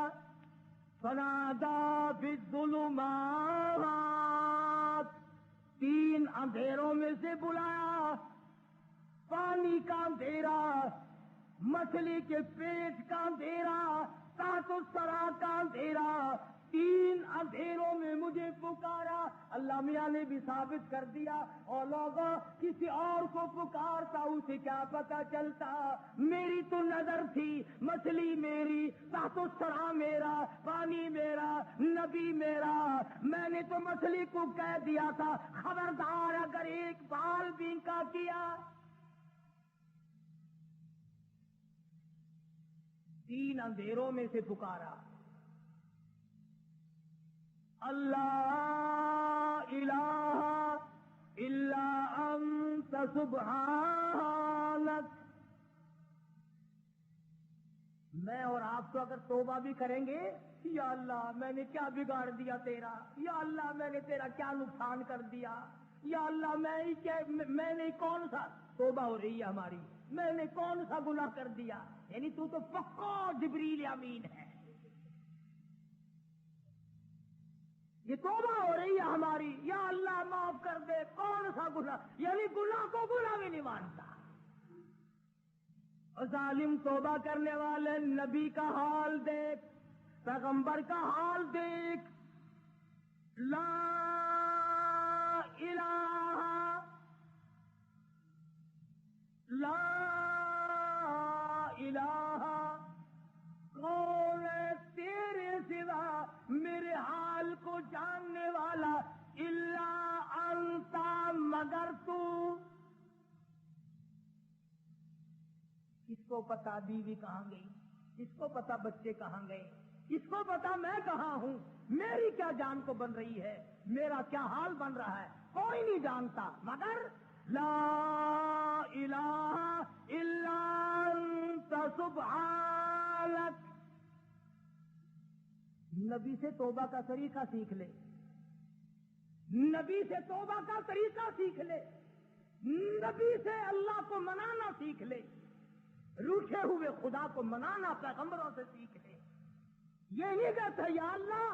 فنادا فی الظلمات، تین اندھیروں میں سے بلایا، پانی کا اندھیرا، مچھلی کے پیٹ کا اندھیرا، تحت الثری کا اندھیرا، تین اندھیروں میں مجھے پکارا۔ اللہ میاں نے بھی ثابت کر دیا، اور لوگوں کسی اور کو پکارتا اسے کیا پتا چلتا، میری تو نظر تھی، مچھلی میری، تحت الثری میرا، پانی میرا، نبی میرا، میں نے تو مچھلی کو کہہ دیا تھا خبردار اگر ایک بال بھی کا کیا۔ تین اندھیروں میں سے پکارا، اللہ الہ الا انت سبحانک۔ میں اور آپ تو اگر توبہ بھی کریں گے، یا اللہ میں نے کیا بگاڑ دیا تیرا، یا اللہ میں نے تیرا کیا نقصان کر دیا، یا اللہ میں نے کون سا، توبہ ہو رہی ہے ہماری، میں نے کون سا گناہ کر دیا، یعنی تو پکا جبریل امین ہے، یہ توبہ ہو رہی ہے ہماری، یا اللہ معاف کر دے، کون سا گناہ، یعنی گناہ کو گناہ بھی نہیں مانتا۔ اور ظالم توبہ کرنے والے نبی کا حال دیکھ، پیغمبر کا حال دیکھ، لا الہ لا الہ، کون ہے تیرے سوا میرے حال کو جاننے والا، الا انت، مگر تو۔ کس کو پتا بیوی کہاں گئی، کس کو پتا بچے کہاں گئے، کس کو پتا میں کہاں ہوں، میری کیا جان کو بن رہی ہے، میرا کیا حال بن رہا ہے، کوئی نہیں جانتا مگر لا الہ الا انت سبحانک۔ نبی سے توبہ کا طریقہ سیکھ لے، نبی سے توبہ کا طریقہ سیکھ لے، نبی سے اللہ کو منانا سیکھ لے، روٹھے ہوئے خدا کو منانا پیغمبروں سے سیکھ لے۔ یہ نہیں کہتا یا اللہ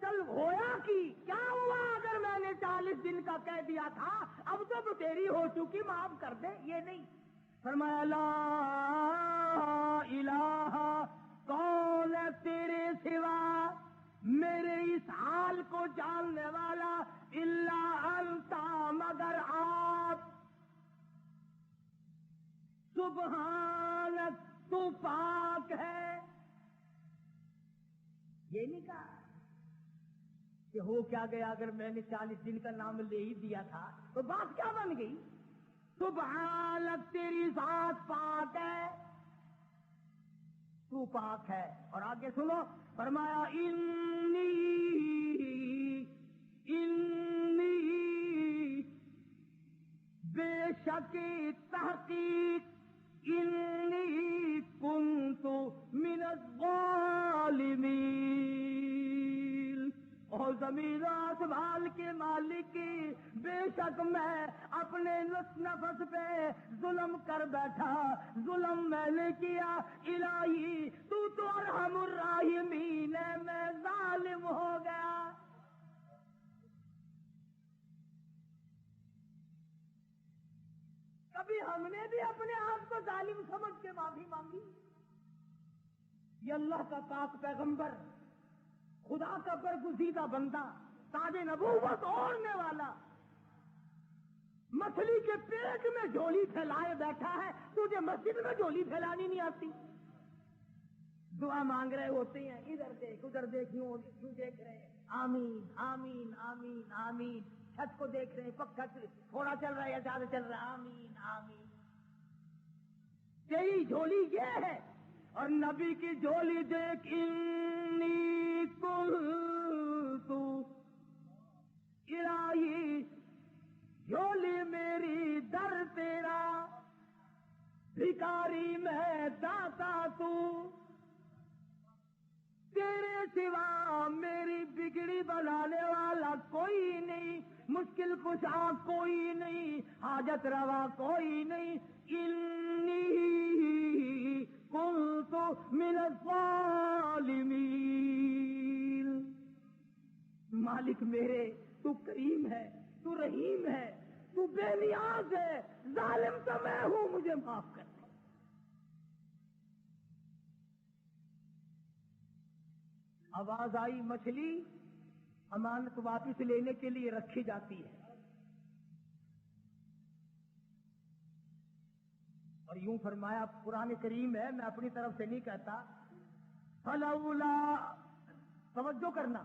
چل ہویا کی کیا ہوا اگر میں نے 40 دن کا کہہ دیا تھا، اب تو تیری ہو چکی معاف کر دے، یہ نہیں۔ فرمایا لا الہ، کون ہے تیرے سوا میرے اس حال جاننے والا الا انت، مگر آپ، سبحانک، تو پاک ہے. یہ نہیں کہا کہ ہو کیا گیا اگر میں نے 40 دن کا نام لے ہی دیا تھا تو بات کیا بن گئی. سبحانک، تیری ذات پاک ہے، تو پاک ہے. اور آگے سنو، فرمایا انی بے شک تحقیق، انی کنت من الظالمین. اور زمین و آسمان کے مالک کی، بے شک میں اپنے نفس پہ ظلم کر بیٹھا، ظلم میں نے کیا. الہی تو ارحم الراحمین ہے، میں ظالم ہو گیا. کبھی ہم نے بھی اپنے آپ کو ظالم سمجھ کے معافی مانگی؟ یہ اللہ کا پاک پیغمبر، خدا کا برگزیدہ بندہ، تاج نبوت اوڑھنے والا، مچھلی کے پیٹ میں جھولی پھیلائے بیٹھا ہے، تجھے مسجد میں جھولی پھیلانی نہیں آتی؟ دعا مانگ رہے ہوتے ہیں، ادھر دیکھ ادھر دیکھ، یوں دیکھ رہے ہیں، آمین آمین آمین آمین. چھت کو دیکھ رہے ہیں، پکا تھوڑا چل رہا ہے یا زیادہ چل رہا ہے، آمین آمین. تیری جھولی یہ ہے، اور نبی کی جھولی دیکھ، انی کنت الہی، جھولی میری در تیرا، بھکاری میں داتا تو، تیرے سوا میری بگڑی بنانے والا کوئی نہیں، مشکل کشا کوئی نہیں، حاجت روا کوئی نہیں. انی کنت من الظالمین. مالک میرے، تو کریم ہے، تو رحیم ہے، تو بے نیاز ہے، ظالم تو میں ہوں، مجھے معاف کر دے. آواز آئی، مچھلی امانت واپس لینے کے لیے رکھی جاتی ہے. اور یوں فرمایا، قرآن کریم ہے، میں اپنی طرف سے نہیں کہتا. فلولا، توجہ کرنا،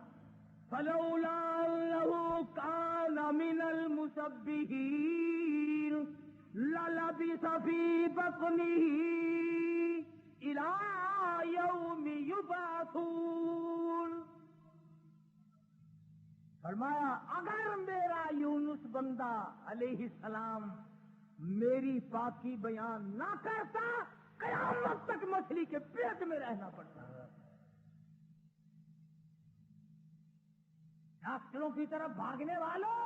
فلولا انه كان من المسبحين للبث في بطنه الى يوم يبعثون. فرمایا اگر میرا یونس بندہ علیہ السلام میری پاکی بیان نہ کرتا، قیامت تک مچھلی کے پیٹ میں رہنا پڑتا. ڈاکٹروں کی طرف بھاگنے والوں،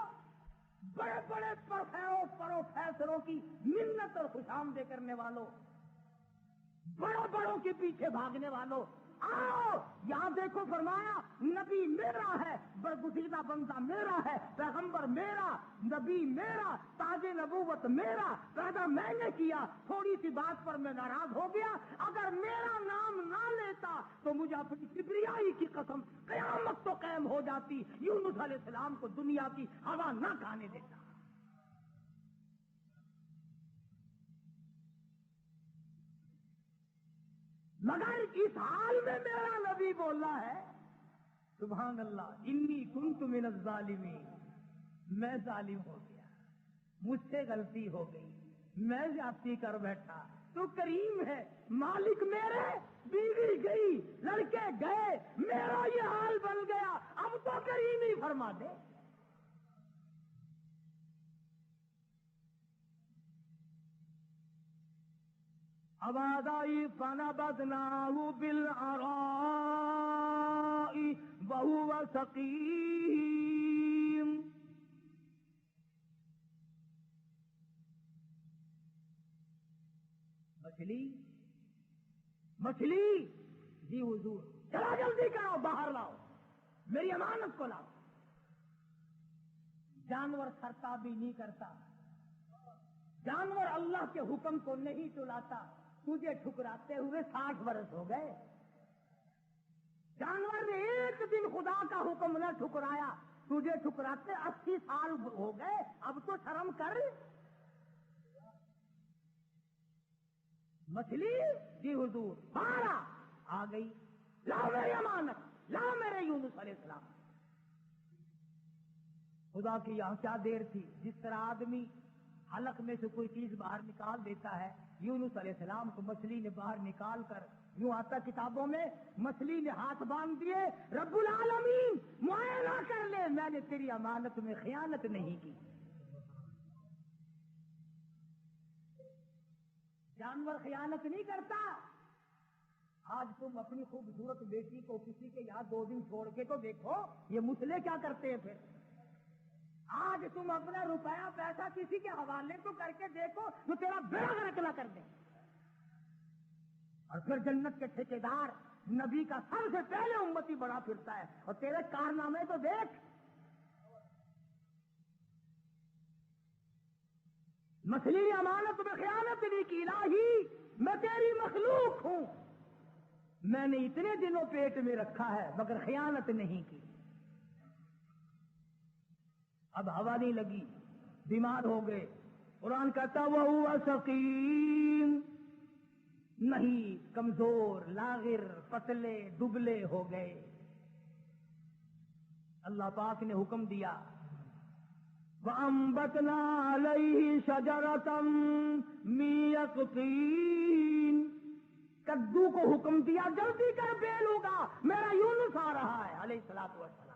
بڑے بڑے پروفیسروں کی منت اور خوشامدے کرنے والوں، بڑوں بڑوں کے پیچھے بھاگنے والوں، آؤ یہاں دیکھو. فرمایا نبی میرا ہے، برگزیدہ بندہ میرا ہے، پیغمبر میرا، نبی میرا، تاج نبوت میرا، پیدا میں نے کیا. تھوڑی سی بات پر میں ناراض ہو گیا، اگر میرا نام نہ لیتا تو مجھے اپنی کبریائی کی قسم قیامت تو قائم ہو جاتی، یونس علیہ السلام کو دنیا کی ہوا نہ کھانے دیتا. مگر اس حال میں میرا نبی بولا ہے، سبحان اللہ، انی کنت من الظالمین، میں ظالم ہو گیا، مجھ سے غلطی ہو گئی، میں زیادتی کر بیٹھا. تو کریم ہے، مالک میرے، بیوی گئی، لڑکے گئے، میرا یہ حال بن گیا، اب تو کریم ہی فرما دے. آواز آئی، فنبذناہ بالعراء وہو سقیم. مچھلی جی حضور، چلا جلدی کرو، باہر لاؤ، میری امانت کو لاؤ. جانور سرتابی نہیں کرتا، جانور اللہ کے حکم کو نہیں چلاتا. تجھے ٹھکراتے ہوئے 60 برس ہو گئے، جانور نے ایک ایک دن خدا کا حکم نہ ٹھکرایا، تجھے ٹھکراتے 80 سال ہو گئے، اب تو شرم کر۔ مچھلی جی حضور مارا، آ گئی، لاؤ میری امانت، لاؤ میرے یونس علیہ السلام۔ خدا کی یہاں کیا دیر تھی، جس طرح آدمی حلق میں سے کوئی چیز باہر نکال دیتا ہے، یونس علیہ السلام کو مچھلی نے باہر نکال کر، یوں آتا کتابوں میں، مچھلی نے ہاتھ باندھ دیے، رب العالمین معائنہ کر لے، میں نے تیری امانت میں خیانت نہیں کی۔ جانور خیانت نہیں کرتا۔ آج تم اپنی خوبصورت بیٹی کو کسی کے یہاں 2 دن چھوڑ کے تو دیکھو، یہ مسلے کیا کرتے ہیں پھر۔ آج تم اپنا روپیہ پیسہ کسی کے حوالے تو کر کے دیکھو جو تیرا بیڑا غرق نہ کر دے۔ اور پھر جنت کے ٹھیکیدار نبی کا سب سے پہلے امتی بڑا پھرتا ہے، اور تیرے کارنامے تو دیکھ۔ مچھلی امانت میں خیانت نہیں کی، الہی میں تیری مخلوق ہوں، میں نے اتنے دنوں پیٹ میں رکھا ہے مگر خیانت نہیں کی۔ اب ہوا نہیں لگی، بیمار ہو گئے، قرآن کہتا وَهُوَ سَقِيمٌ، نہیں کمزور، لاغر، پتلے دبلے ہو گئے۔ اللہ پاک نے حکم دیا وَأَنبَتْنَا عَلَيْهِ شَجَرَةً مِّن يَقْطِينٍ، کدو کو حکم دیا جلدی کر بیل ہوگا، میرا یونس آ رہا ہے علیہ الصلوۃ والسلام۔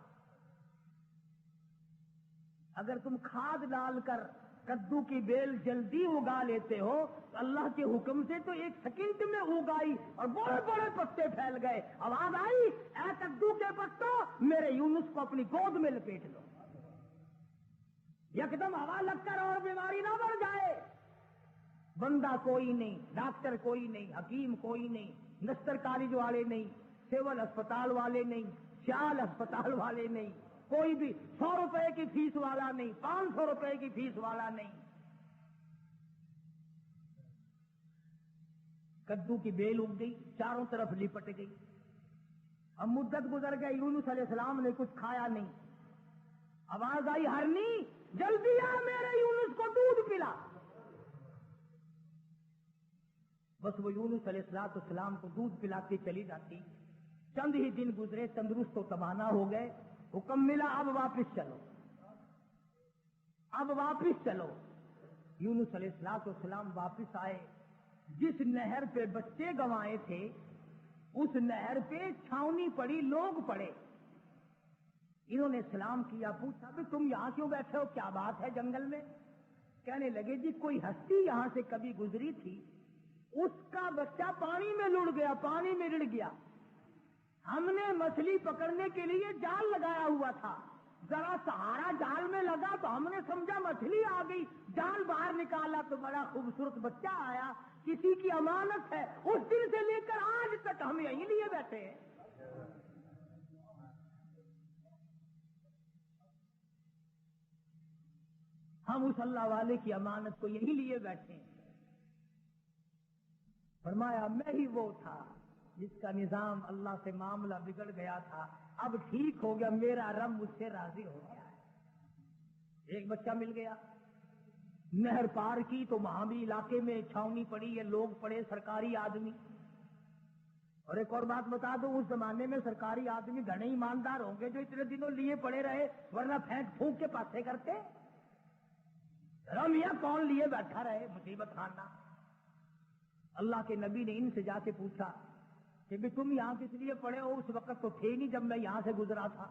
اگر تم کھاد ڈال کر کدو کی بیل جلدی اگا لیتے ہو تو اللہ کے حکم سے تو 1 سیکنڈ میں اگائی اور بڑے بڑے پتے پھیل گئے۔ آواز آئی اے کدو کے پتوں میرے یونس کو اپنی گود میں لپیٹ لو، یکدم ہوا لگ کر اور بیماری نہ بڑھ جائے۔ بندہ کوئی نہیں، ڈاکٹر کوئی نہیں، حکیم کوئی نہیں، نستر کالج والے نہیں، سول اسپتال والے نہیں، سیال اسپتال والے نہیں، کوئی بھی 100 روپے کی فیس والا نہیں، 500 روپے کی فیس والا نہیں۔ کدو کی بیل اگ گئی، چاروں طرف لپٹ گئی۔ اب مدت گزر گئی، یونس علیہ السلام نے کچھ کھایا نہیں۔ آواز آئی ہرنی جلدی آ میرے یونس کو دودھ پلا۔ بس وہ یونس علیہ السلام کو دودھ پلا کے چلی جاتی۔ چند ہی دن گزرے، تندرست و توانا ہو گئے، حکم ملا اب واپس چلو، اب واپس چلو۔ یونس علیہ السلام واپس آئے، جس نہر پہ بچے گنوائے تھے اس نہر پہ چھاونی پڑی، لوگ پڑے۔ انہوں نے سلام کیا، پوچھا کہ تم یہاں کیوں بیٹھے ہو، کیا بات ہے جنگل میں؟ کہنے لگے جی کوئی ہستی یہاں سے کبھی گزری تھی، اس کا بچہ پانی میں لڑ گیا، پانی میں رڑ گیا، ہم نے مچھلی پکڑنے کے لیے جال لگایا ہوا تھا، ذرا سہارا جال میں لگا تو ہم نے سمجھا مچھلی آ گئی، جال باہر نکالا تو بڑا خوبصورت بچہ آیا، کسی کی امانت ہے، اس دن سے لے کر آج تک ہم یہیں لیے بیٹھے ہیں۔ ہم اس اللہ والے کی امانت کو یہی لیے بیٹھے ہیں۔ فرمایا میں ہی وہ تھا جس کا نظام اللہ سے معاملہ بگڑ گیا تھا، اب ٹھیک ہو گیا، میرا رب مجھ سے راضی ہو گیا ہے۔ ایک بچہ مل گیا، نہر پار کی تو وہاں بھی علاقے میں چھاونی پڑی ہے، لوگ پڑے، سرکاری آدمی۔ اور ایک اور بات بتا دوں، اس زمانے میں سرکاری آدمی گھنے ایماندار ہوں گے جو اتنے دنوں لیے پڑے رہے، ورنہ پھینک پھونک کے پاسے کرتے۔ میاں کون لیے بیٹھا رہے، مصیبت خانہ۔ اللہ کے نبی نے ان سے جا کے پوچھا کہ بھی تم یہاں کس لیے پڑے ہو؟ اس وقت تو تھے نہیں جب میں یہاں سے گزرا تھا۔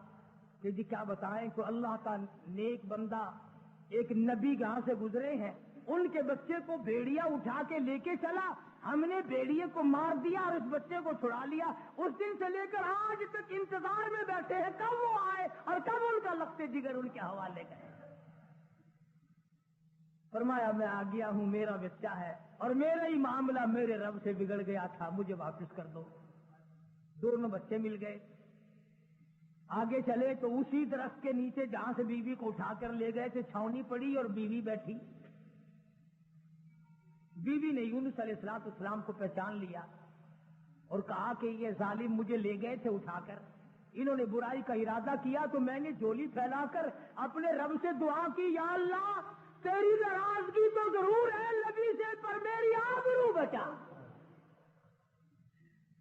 کہ جی کیا بتائیں، کہ اللہ کا نیک بندہ ایک نبی یہاں سے گزرے ہیں، ان کے بچے کو بھیڑیا اٹھا کے لے کے چلا، ہم نے بھیڑیے کو مار دیا اور اس بچے کو چھڑا لیا، اس دن سے لے کر آج تک انتظار میں بیٹھے ہیں کب وہ آئے اور کب ان کا لختے جگر ان کے حوالے گئے۔ فرمایا میں آ گیا ہوں، میرا بچہ ہے اور میرا ہی معاملہ میرے رب سے بگڑ گیا تھا، مجھے واپس کر دو۔ دونوں بچے مل گئے، آگے چلے تو اسی درخت کے نیچے جہاں سے بیوی کو اٹھا کر لے گئے تھے چھاونی پڑی اور بیوی بیٹھی۔ بیوی نے یونس علیہ السلام کو پہچان لیا اور کہا کہ یہ ظالم مجھے لے گئے تھے اٹھا کر، انہوں نے برائی کا ارادہ کیا تو میں نے جھولی پھیلا کر اپنے رب سے دعا کی، یا اللہ تیری ناراضگی تو ضرور ہے نبی سے، پر میری آبرو بچا،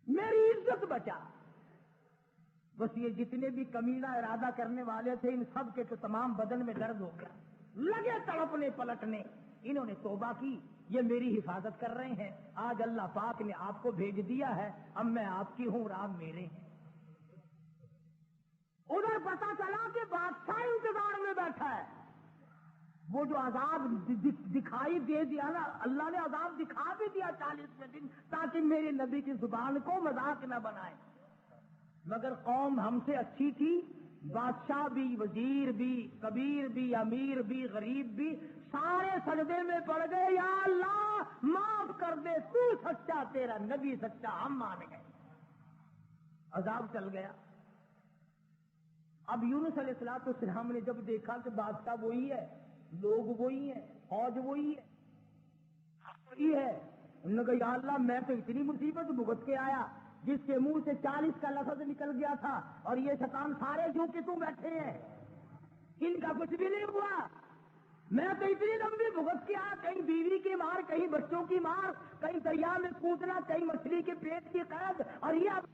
میری عزت بچا۔ بس یہ جتنے بھی کمینہ ارادہ کرنے والے تھے ان سب کے تو تمام بدن میں درد ہو گیا، لگے تڑپنے پلٹنے۔ انہوں نے توبہ کی، یہ میری حفاظت کر رہے ہیں، آج اللہ پاک نے آپ کو بھیج دیا ہے، اب میں آپ کی ہوں اور آپ میرے ہیں۔ ادھر پتا چلا کہ بادشاہ انتظار میں بیٹھا ہے، وہ جو عذاب دکھائی دے دیا نا، اللہ نے عذاب دکھا بھی دیا 40 دن، تاکہ میرے نبی کی زبان کو مذاق نہ بنائے۔ مگر قوم ہم سے اچھی تھی، بادشاہ بھی، وزیر بھی، کبیر بھی، امیر بھی، غریب بھی، سارے سجدے میں پڑ گئے، یا اللہ معاف کر دے، تو سچا، تیرا نبی سچا، ہم مان گئے۔ عذاب چل گیا۔ اب یونس علیہ السلام نے جب دیکھا کہ بادشاہ وہی ہے، لوگ وہی ہیں، فوج وہی ہے، انہوں نے کہا یا اللہ میں تو اتنی مصیبت بھگت کے آیا، جس کے منہ سے 40 کا لفظ نکل گیا تھا، اور یہ شیطان سارے جو کہ تم بیٹھے ہیں، ان کا کچھ بھی نہیں ہوا۔ میں تو اتنی لمبی بھگت کے آیا، کہیں بیوی کی مار، کہیں بچوں کی مار، کہیں دریا میں کودنا، کہیں مچھلی کے پیٹ کی قید، اور یہ اب